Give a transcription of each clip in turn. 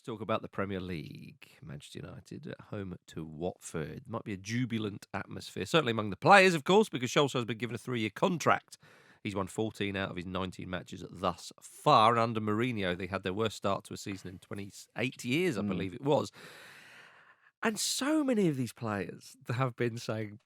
Let's talk about the Premier League. Manchester United at home to Watford. Might be a jubilant atmosphere, certainly among the players, of course, because Solskjaer has been given a 3-year contract. He's won 14 out of his 19 matches thus far. And under Mourinho, they had their worst start to a season in 28 years, I believe it was. And so many of these players have been saying,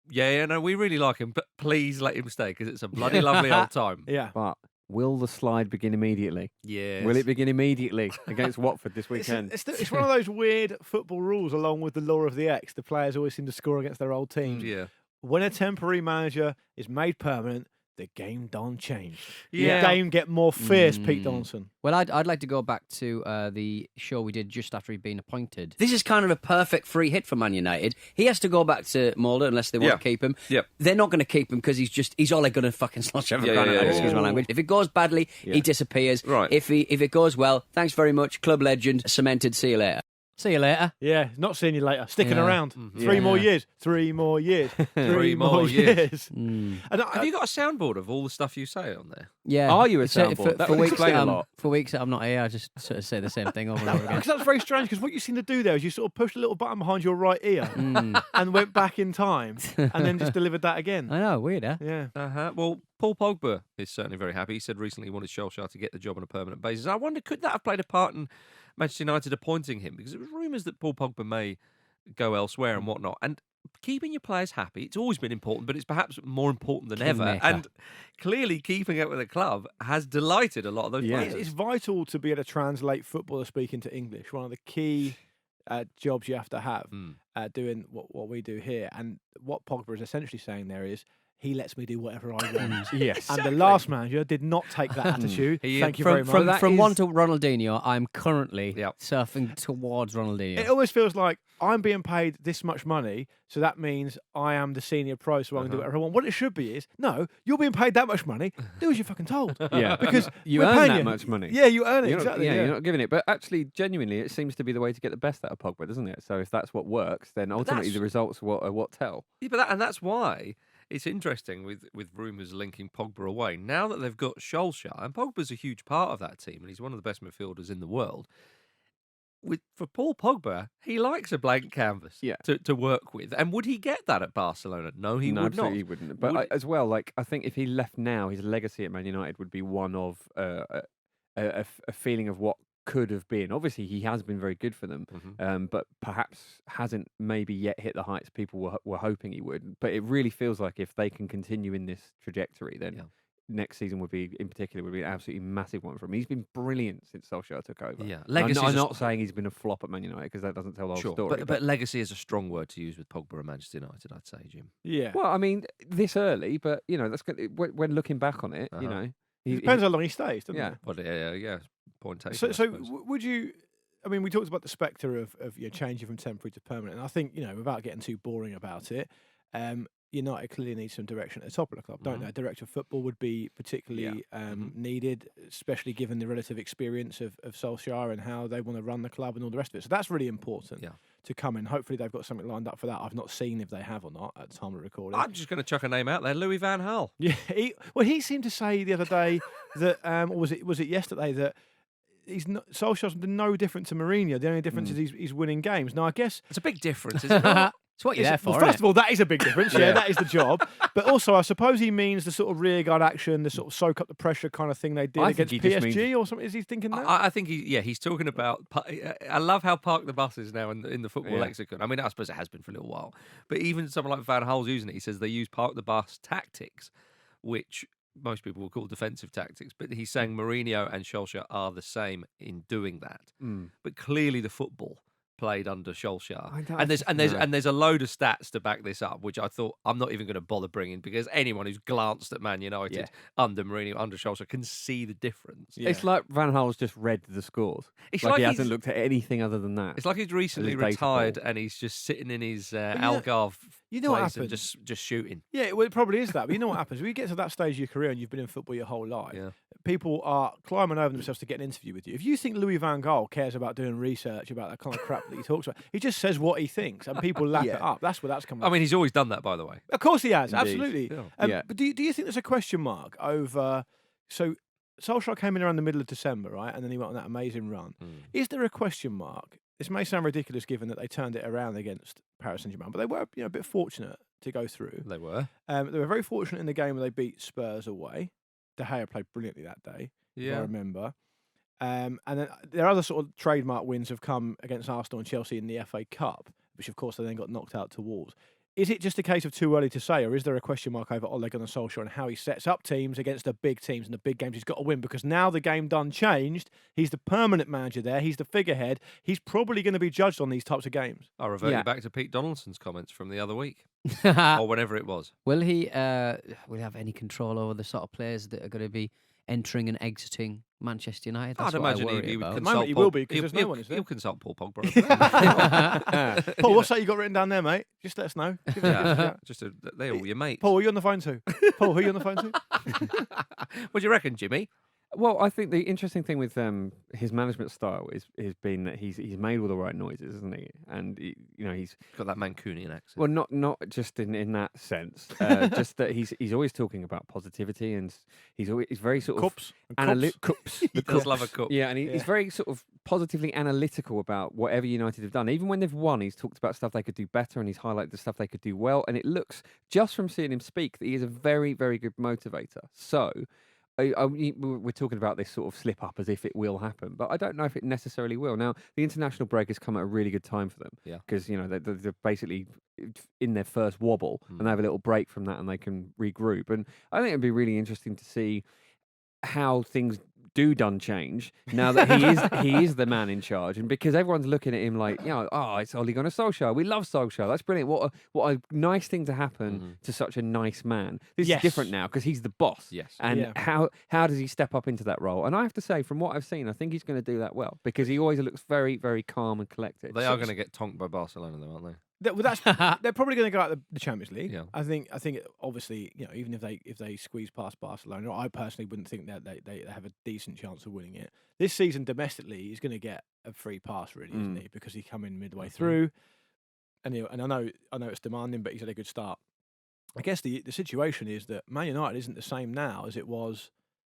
yeah, no, we really like him, but please let him stay because it's a bloody lovely old time. Yeah. But will the slide begin immediately? Yes. Will it begin immediately against Watford this weekend? It's one of those weird football rules along with the law of the X. The players always seem to score against their old teams. Yeah. When a temporary manager is made permanent, the game don't change. Yeah. The game get more fierce, Pete Donaldson. Well, I'd like to go back to the show we did just after he'd been appointed. This is kind of a perfect free hit for Man United. He has to go back to Mulder unless they want to keep him. Yep. They're not going to keep him because he's Ole Gunnar fucking Solskjaer. Excuse my language. If it goes badly, he disappears. Right. If it goes well, thanks very much, club legend, cemented. See you later. See you later. Yeah, not seeing you later. Sticking Yeah. around. Mhm. 3 more years. 3 more years. 3 more years. And Have you got a soundboard of all the stuff you say on there? Yeah. Are you a So soundboard? That would weeks explain a that lot. For weeks that I'm not here, I just sort of say the same thing over and over again. Because that's very strange, because what you seem to do there is you sort of pushed a little button behind your right ear and went back in time and then just delivered that again. I know, weird, huh? Yeah. Well, Paul Pogba is certainly very happy. He said recently he wanted Solskjaer to get the job on a permanent basis. I wonder, could that have played a part in Manchester United appointing him? Because there was rumours that Paul Pogba may go elsewhere and whatnot. And keeping your players happy, it's always been important, but it's perhaps more important than ever. Kingmaker. And clearly keeping up with the club has delighted a lot of those Yeah. players. It's vital to be able to translate footballer speaking to English. One of the key jobs you have to have doing what we do here. And what Pogba is essentially saying there is, he lets me do whatever I want. Yes. And the last manager did not take that attitude. Thank you very much. From one to Ronaldinho, I'm currently Yep. surfing towards Ronaldinho. It always feels like I'm being paid this much money, so that means I am the senior pro, so I can do whatever I want. What it should be is, no, you're being paid that much money, do as you're fucking told. Yeah, Because you we're earn paying that you. much money. Yeah, you earn it, You're exactly. not, you're not giving it. But actually, genuinely, it seems to be the way to get the best out of Pogba, doesn't it? So if that's what works, then ultimately that's- the results are what tell. Yeah, but that's why it's interesting with rumours linking Pogba away. Now that they've got Solskjaer, and Pogba's a huge part of that team, and he's one of the best midfielders in the world. For Paul Pogba, he likes a blank canvas to work with. And would he get that at Barcelona? No, he would absolutely not. he wouldn't. But as well, I think if he left now, his legacy at Man United would be one of a feeling of what could have been. Obviously, he has been very good for them, but perhaps hasn't maybe yet hit the heights people were hoping he would. But it really feels like if they can continue in this trajectory, then next season would be an absolutely massive one for him. He's been brilliant since Solskjaer took over. Yeah, I'm not saying he's been a flop at Man United because that doesn't tell the whole story. But legacy is a strong word to use with Pogba and Manchester United, I'd say, Jim. Yeah. Well, I mean, this early, but that's good. When looking back on it, It depends how long he stays, doesn't it? Well, yeah. Point taken. So would you? I mean, we talked about the spectre of changing from temporary to permanent, and I think without getting too boring about it, United clearly needs some direction at the top of the club, don't they? Director of football would be particularly needed, especially given the relative experience of Solskjaer and how they want to run the club and all the rest of it. So that's really important to come in. Hopefully they've got something lined up for that. I've not seen if they have or not at the time of recording. I'm just going to chuck a name out there, Louis van Gaal. Yeah, he seemed to say the other day that, or was it yesterday, that Solskjaer's no different to Mourinho. The only difference is he's winning games. Now, I guess it's a big difference, isn't it? It's what you're there for. Well, first of all, that is a big difference. Yeah, that is the job. But also, I suppose he means the sort of rearguard action, the sort of soak up the pressure kind of thing they did against PSG or something. Is he thinking that? I think he's talking about. I love how park the bus is now in the football lexicon. I mean, I suppose it has been for a little while, but even someone like Van Gaal's using it. He says they use park the bus tactics, which most people will call defensive tactics. But he's saying Mourinho and Solskjaer are the same in doing that. But clearly, the football played under Solskjaer, and there's a load of stats to back this up, which I thought I'm not even going to bother bringing because anyone who's glanced at Man United under Mourinho, under Solskjaer, can see the difference. Yeah. It's like Van Gaal's just read the scores. It's like he hasn't looked at anything other than that. It's like he's recently retired and he's just sitting in his Algarve. You know what place happens? And just shooting. Yeah, well, it probably is that. But you know what happens? When you get to that stage of your career and you've been in football your whole life, people are climbing over themselves to get an interview with you. If you think Louis van Gaal cares about doing research about that kind of crap that he talks about, he just says what he thinks and people lap it up. That's where that's coming from. I mean, he's always done that, by the way. Of course he has, Indeed. absolutely. Yeah. But do you think there's a question mark over... So Solskjaer came in around the middle of December, right? And then he went on that amazing run. Is there a question mark? This may sound ridiculous given that they turned it around against Paris Saint-Germain, but they were a bit fortunate to go through. They were. They were very fortunate in the game where they beat Spurs away. De Gea played brilliantly that day, if I remember. And then their other sort of trademark wins have come against Arsenal and Chelsea in the FA Cup, which of course they then got knocked out to Wolves. Is it just a case of too early to say, or is there a question mark over Ole Gunnar Solskjaer and how he sets up teams against the big teams and the big games he's got to win? Because now the game done changed. He's the permanent manager there. He's the figurehead. He's probably going to be judged on these types of games. I'll revert you back to Pete Donaldson's comments from the other week, or whenever it was. Will he have any control over the sort of players that are going to be entering and exiting Manchester United? That's I'd what imagine I worry he would about. consult He Paul. will be, 'cause there's no one, is there? He'll consult Paul Pogba. Paul, what's that you got written down there, mate? Just let us know. Give us a shout. They're all your mates. Paul, who are you on the phone to? Paul, who are you on the phone to? What do you reckon, Jimmy? Well, I think the interesting thing with his management style has been that he's made all the right noises, isn't he? And he's got that Mancunian accent. Well, not just in that sense, just that he's always talking about positivity, and he's very sort of Cups. Cups. He does love a cup. Yeah, and he's very sort of positively analytical about whatever United have done. Even when they've won, he's talked about stuff they could do better, and he's highlighted the stuff they could do well. And it looks, just from seeing him speak, that he is a very, very good motivator. So we're talking about this sort of slip up as if it will happen, but I don't know if it necessarily will. Now, the international break has come at a really good time for them, because they're basically in their first wobble, and they have a little break from that, and they can regroup. And I think it'd be really interesting to see how things done change now that he is the man in charge, and because everyone's looking at him like, it's Ole Gunnar Solskjaer. We love Solskjaer. That's brilliant. What a nice thing to happen to such a nice man. This is different now because he's the boss. Yes. And how does he step up into that role? And I have to say, from what I've seen, I think he's going to do that well, because he always looks very, very calm and collected. They are going to get tonked by Barcelona, though, aren't they? They're probably going to go out the Champions League. Yeah. I think obviously, even if they squeeze past Barcelona, I personally wouldn't think that they have a decent chance of winning it. This season domestically, he's going to get a free pass, really, isn't he? Because he come in midway through, and I know it's demanding, but he's had a good start. I guess the situation is that Man United isn't the same now as it was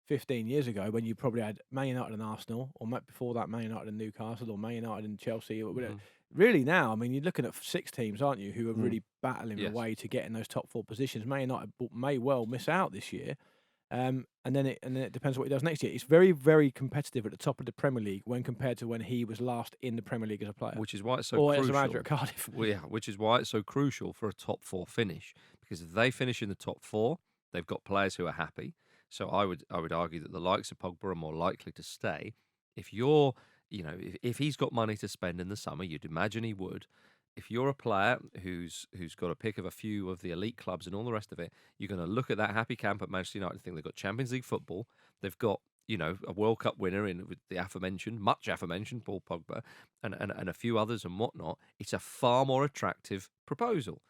15 years ago, when you probably had Man United and Arsenal, or before that Man United and Newcastle, or Man United and Chelsea, or whatever. Really now, I mean, you're looking at 6 teams, aren't you, who are really battling the way to get in those top 4 positions. Man United may well miss out this year, and then it depends what he does next year. It's very, very competitive at the top of the Premier League when compared to when he was last in the Premier League as a player, which is why it's so or crucial. as a manager at Cardiff. Well, yeah, which is why it's so crucial for a top 4 finish, because if they finish in the top 4, they've got players who are happy. So I would argue that the likes of Pogba are more likely to stay. If you're if he's got money to spend in the summer, you'd imagine he would. If you're a player who's got a pick of a few of the elite clubs and all the rest of it, you're going to look at that happy camp at Manchester United and think they've got Champions League football, they've got a World Cup winner in with the much aforementioned Paul Pogba, and a few others and whatnot. It's a far more attractive proposal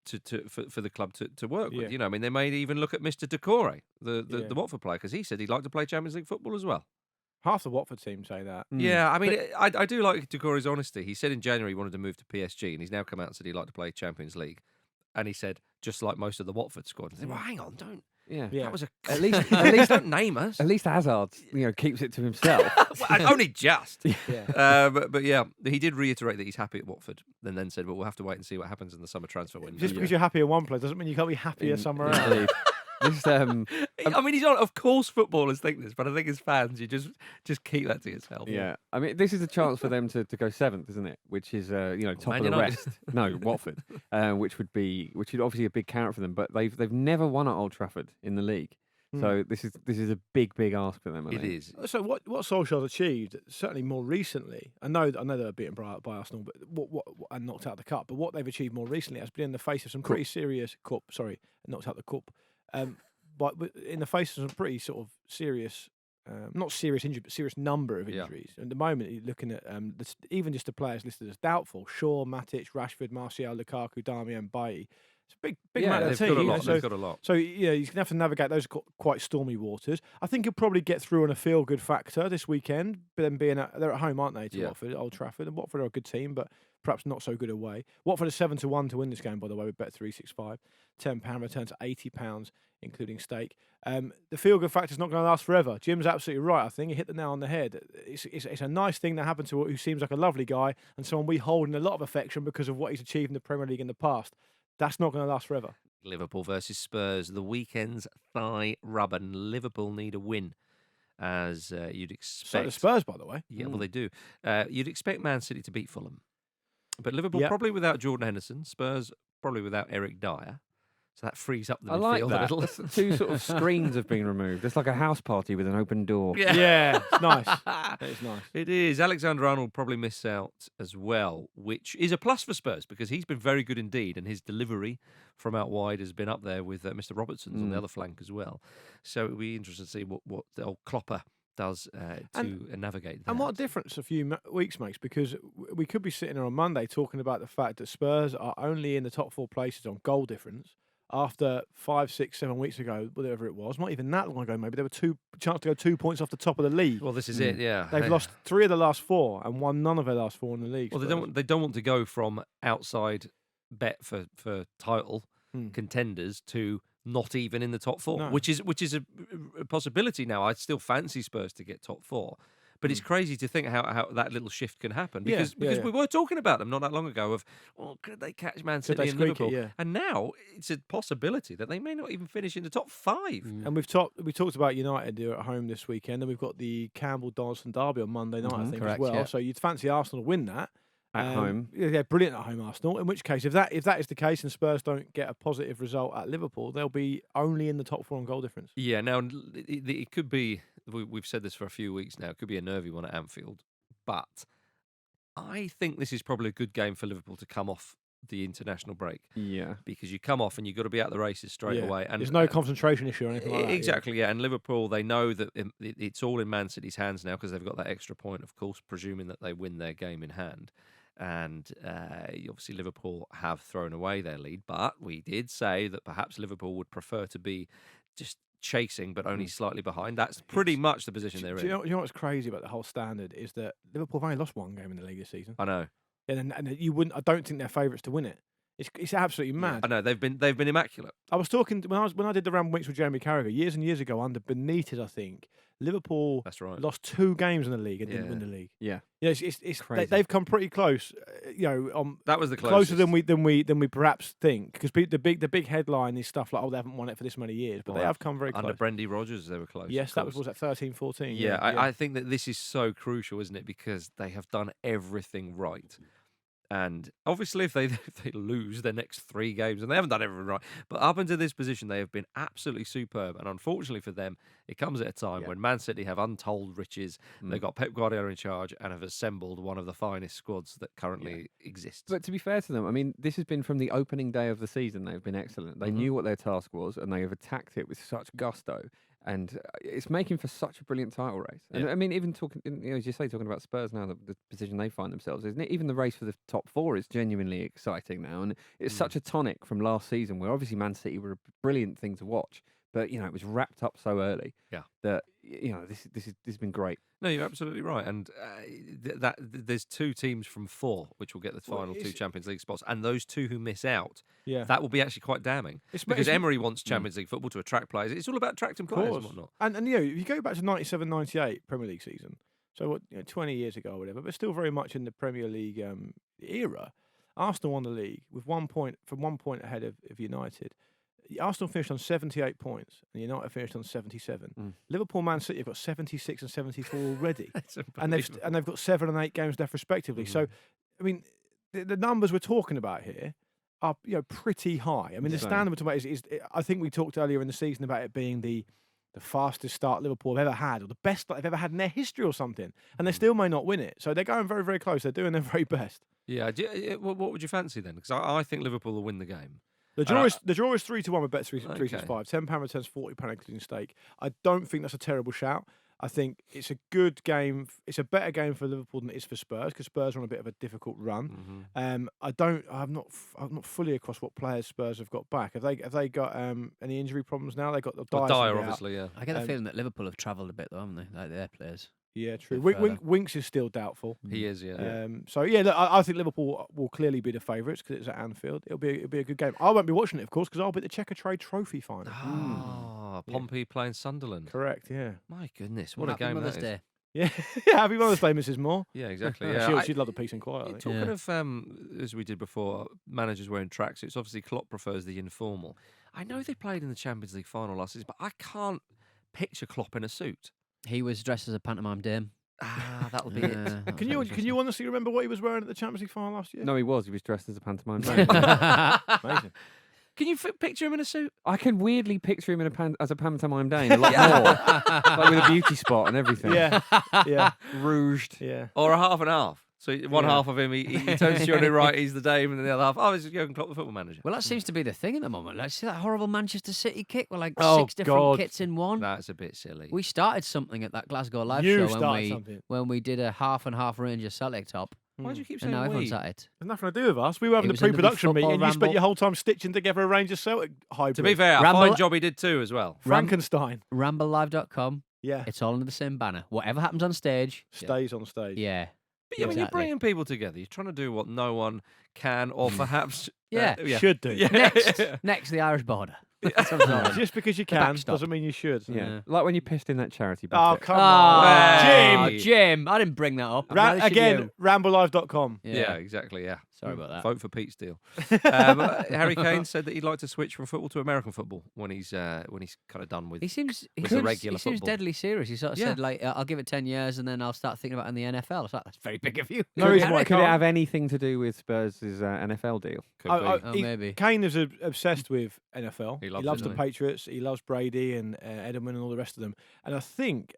for the club to work with. I mean, they may even look at Mr. Decore, the Watford player, because he said he'd like to play Champions League football as well. Half the Watford team say that. Yeah, I mean, I do like Decore's honesty. He said in January he wanted to move to PSG, and he's now come out and said he'd like to play Champions League. And he said, just like most of the Watford squad. I said, well, hang on, don't. Yeah. That was at least don't name us. At least Hazard, keeps it to himself. Well, only just. Yeah. But yeah, he did reiterate that he's happy at Watford, and then said, well, we'll have to wait and see what happens in the summer transfer window. Just because you're happy in one place doesn't mean you can't be happier somewhere else. I mean, he's not. Of course, footballers think this, but I think as fans, you just keep that to yourself. Yeah, I mean, this is a chance for them to go 7th, isn't it? Which is top of the rest. No, Watford, which would obviously a big carrot for them. But they've never won at Old Trafford in the league, so this is a big ask for them. It is. So what Solskjaer's achieved, certainly more recently. I know they were beaten by Arsenal, but what and knocked out the cup. But what they've achieved more recently has been in the face of some pretty serious cup. Sorry, knocked out the cup. But in the face of some pretty sort of serious, not serious injury, but serious number of injuries. At the moment, you're looking at even just the players listed as doubtful: Shaw, Matic, Rashford, Martial, Lukaku, Darmian, Bailly. It's a big amount of they've team. got a lot. So, They've got a lot. So he's going to have to navigate those quite stormy waters. I think he'll probably get through on a feel-good factor this weekend. But then they're at home, aren't they, to Watford, Old Trafford? And Watford are a good team, but perhaps not so good away. Watford are 7-1 to win this game, by the way, with Bet365. £10 return to £80, including stake. The feel-good factor is not going to last forever. Jim's absolutely right, I think. He hit the nail on the head. It's a nice thing that happened to who seems like a lovely guy and someone we hold in a lot of affection because of what he's achieved in the Premier League in the past. That's not going to last forever. Liverpool versus Spurs, the weekend's thigh rubber. And Liverpool need a win, as you'd expect. So the Spurs, by the way. Yeah, well, they do. You'd expect Man City to beat Fulham. But Liverpool probably without Jordan Henderson. Spurs probably without Eric Dyer. So that frees up the midfield a little. Two sort of screens have been removed. It's like a house party with an open door. Yeah, it's nice. It's nice. It is. Alexander-Arnold will probably miss out as well, which is a plus for Spurs because he's been very good indeed, and his delivery from out wide has been up there with Mr. Robertson's on the other flank as well. So it'll be interesting to see what the old Klopper does to navigate that. And what a difference a few weeks makes, because we could be sitting here on Monday talking about the fact that Spurs are only in the top 4 places on goal difference after 5, 6, 7 weeks ago, whatever it was, not even that long ago, maybe, there were chance to go 2 points off the top of the league. Well, this is it, yeah. They've lost 3 of the last 4 and won none of their last 4 in the league. Well, they don't want to go from outside bet for title contenders to not even in the top 4, which is a possibility now. I still fancy Spurs to get top 4. But it's crazy to think how that little shift can happen because we were talking about them not that long ago of, could they catch Man City and Liverpool? And now it's a possibility that they may not even finish in the top 5. And we talked about United who are at home this weekend, and we've got the Campbell-Donaldson derby on Monday night, I think, as well. Yeah. So you'd fancy Arsenal to win that. At home. Yeah, brilliant at home, Arsenal. In which case, if that is the case and Spurs don't get a positive result at Liverpool, they'll be only in the top 4 on goal difference. Yeah, now it could be, we've said this for a few weeks now, it could be a nervy one at Anfield. But I think this is probably a good game for Liverpool to come off the international break. Yeah. Because you come off and you've got to be out the races straight away. And there's no concentration issue or anything like that. Exactly, yeah. And Liverpool, they know that it's all in Man City's hands now because they've got that extra point, of course, presuming that they win their game in hand. And obviously Liverpool have thrown away their lead, but we did say that perhaps Liverpool would prefer to be just chasing, but only slightly behind. That's pretty much the position they're in. You know what's crazy about the whole standard is that Liverpool have only lost 1 game in the league this season. I know. And you wouldn't. I don't think they're favourites to win it. It's absolutely mad. Yeah, I know they've been immaculate. I was talking when I did the round weeks with Jeremy Carragher years and years ago under Benitez, I think Liverpool lost 2 games in the league and didn't win the league. Yeah, it's crazy. They've come pretty close. That was the closest. Closer than we perhaps think, because the big headline is stuff like, they haven't won it for this many years, but they have come very close. Under Brendy Rodgers, they were close. Yes, that was at 13-14. Yeah, I think that this is so crucial, isn't it? Because they have done everything right. And obviously, if they lose their next 3 games, and they haven't done everything right, but up until this position, they have been absolutely superb. And unfortunately for them, it comes at a time when Man City have untold riches. They've got Pep Guardiola in charge and have assembled one of the finest squads that currently exists. But to be fair to them, I mean, this has been from the opening day of the season. They've been excellent. They knew what their task was, and they have attacked it with such gusto. And it's making for such a brilliant title race. And I mean, even talking, as you say, talking about Spurs now, the position they find themselves, isn't it? Even the race for the top 4 is genuinely exciting now. And it's such a tonic from last season, where obviously Man City were a brilliant thing to watch, but it was wrapped up so early. Yeah. That this has been great. No, you're absolutely right. And there's 2 teams from 4 which will get the final 2 Champions League spots, and those 2 who miss out, that will be actually quite damning. Because Emery wants Champions League football to attract players. It's all about attracting players and whatnot. And if you go back to 97-98 Premier League season, so 20 years ago or whatever, but still very much in the Premier League era, Arsenal won the league with 1 point ahead of United. Arsenal finished on 78 points, and United finished on 77. Liverpool, Man City have got 76 and 74 already, and they've got 7 and 8 games left respectively. So, I mean, the numbers we're talking about here are pretty high. I mean, the standard we're talking about is I think we talked earlier in the season about it being the fastest start Liverpool have ever had, or the best start they've ever had in their history, or something, and they still may not win it. So they're going very, very close. They're doing their very best. Yeah. What would you fancy then? Because I think Liverpool will win the game. The draw is 3-1 with Bet365. £10 returns £40, including stake. I don't think that's a terrible shout. I think it's a good game. It's a better game for Liverpool than it is for Spurs because Spurs are on a bit of a difficult run. I'm not fully across what players Spurs have got back. Have they got any injury problems now? They got the Dyer, obviously, yeah. I get the feeling that Liverpool have travelled a bit, though, haven't they? Like their players. Yeah, true. Winks is still doubtful. He is, yeah. So yeah, look, I think Liverpool will clearly be the favourites because it's at Anfield. It'll be a good game. I won't be watching it, of course, because I'll be at the Checker Trade Trophy final. Pompey playing Sunderland. Correct. Yeah. My goodness, what a game Mother's that is. Day. Yeah. Happy Mother's Day, Mrs. Moore. Yeah, exactly. Yeah. She'd love the peace and quiet. I think. Talking of, as we did before, managers wearing tracksuits. Obviously, Klopp prefers the informal. I know they played in the Champions League final last season, but I can't picture Klopp in a suit. He was dressed as a pantomime dame. That'll be it. Can you honestly remember what he was wearing at the Champions League final last year? No, he was dressed as a pantomime dame. Amazing. Can you picture him in a suit? I can weirdly picture him as a pantomime dame a lot more, like with a beauty spot and everything. Yeah. Rouged. Yeah. Or a half and half. So one half of him, he turns to you on the right, he's the Dame, and then the other half, this is Jurgen Klopp, the football manager. Well, that seems to be the thing at the moment. Like, see that horrible Manchester City kick with like Oh, 6 different God. kits in one? That's a bit silly. We started something at that Glasgow live You show started something. when we did a half and half Rangers Celtic top. Why do you keep And saying now we? everyone's at it. There's nothing to do with us. We were having It the was in the pre-production football meeting. You spent ramble. your whole time stitching together a Rangers Celtic hybrid. To be fair, a Ramble- fine job he did too as well. Frankenstein. RambleLive.com. Yeah. It's all under the same banner. Whatever happens on stage. Stays on stage. Yeah. But yeah, when you're Exactly. bringing people together, you're trying to do what no one can or perhaps Yeah. Should do. Yeah. Next, the Irish border. That's what I'm saying. Just because you The can backstop. doesn't mean you should. Yeah. Like when you pissed in that charity Oh, bucket. come Oh, on. Hey. Jim. I didn't bring that up. Again, RambleLive.com. Yeah, exactly. Yeah. Sorry about that. Vote for Pete Steele. Harry Kane said that he'd like to switch from football to American football when he's kind of done with. He seems regular he seems football. deadly serious. He sort of Yeah. said like, I'll give it 10 years and then I'll start thinking about it in the NFL. It's like, that's very big of you. No reason why Could it have anything to do with Spurs' NFL deal? Could be. Oh, maybe. Kane is obsessed with NFL. He He loves loves it, the doesn't Patriots. He loves Brady and Edelman and all the rest of them. And I think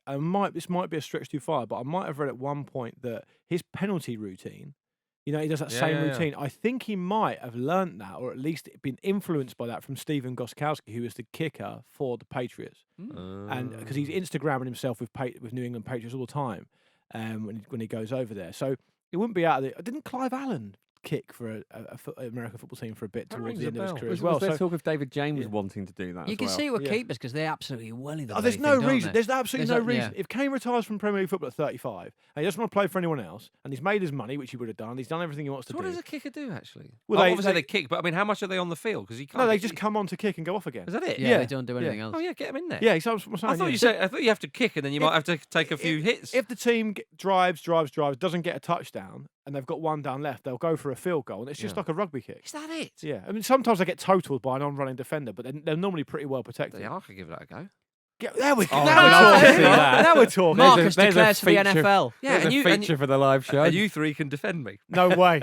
this might be a stretch too far, but I might have read at one point that his penalty routine, he does that same routine. I think he might have learnt that, or at least been influenced by that from Steven Gostkowski, who was the kicker for the Patriots. And because he's Instagramming himself with New England Patriots all the time when he goes over there. So it wouldn't be out of the... Didn't Clive Allen kick for an American football team for a bit That towards rings the a end of his bell. career Was as well? there So talk of David James wanting to do that You as can well? see with Yeah. keepers because they absolutely willy the there's bloody no thing, don't reason. they? There's absolutely There's no no- reason. yeah. If Kane retires from Premier League football at 35 and he doesn't want to play for anyone else, and he's made his money, which he would have done, he's done everything he wants to So what do. does a kicker do actually? Well, Obviously they kick, but I mean, how much are they on the field? Because he can't. No, they just come on to kick and go off again. Is that it? Yeah, they don't do anything else. Oh yeah, get him in there. Yeah, so I'm saying. I thought yeah. you said. I thought you have to kick, and then you might have to take a few hits. If the team drives, doesn't get a touchdown, and they've got one down left, they'll go for a field goal, and it's just like a rugby kick. Is that it? Yeah, I mean, sometimes they get totaled by an on-running defender, but they're normally pretty well protected. Yeah, I could give that a go. There we go. Oh, Now I'd we're love to talking. see that. Now we're talking. Marcus there's a declares for the feature. NFL. Yeah, There's a feature for the live show. And you three can defend me. No way.